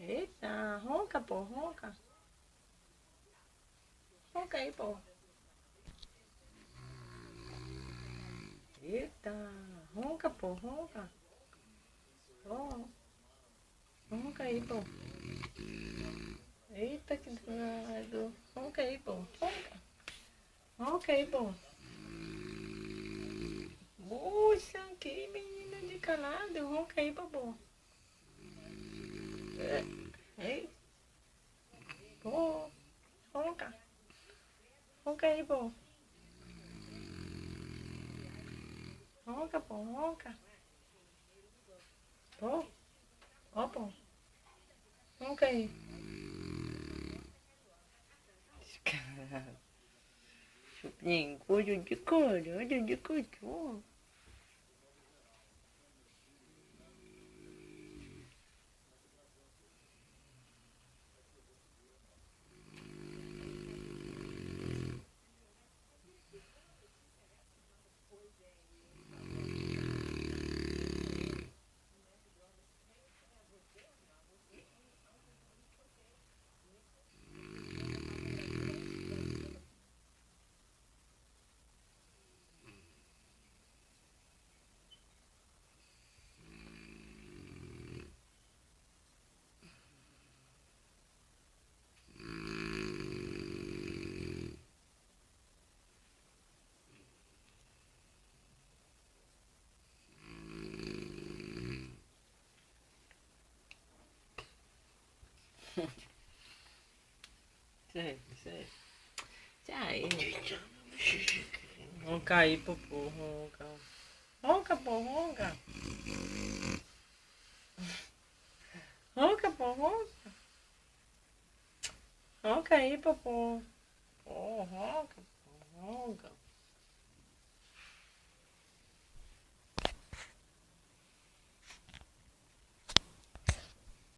Eita, ronca, pô, ronca. Ronca aí, pô. Eita, ronca, pô, ronca. Ó, ronca aí, pô. Eita, que danado. Ronca aí, pô. Ronca. Ronca aí, pô. Puxa, que menina de calado. Ronca aí, pô. Ei, pô. Ronca. Ronca aí, pô. Ronca, pô, ronca. Pô, ó, pô. Ronca aí. Chupinho, olho de couro, olho de couro. Sei, sei. Sai. Ronca aí, pô, ronca. Ronca, pô, ronca. Ronca, pô, ronca. Ronca aí, pô. Ronca.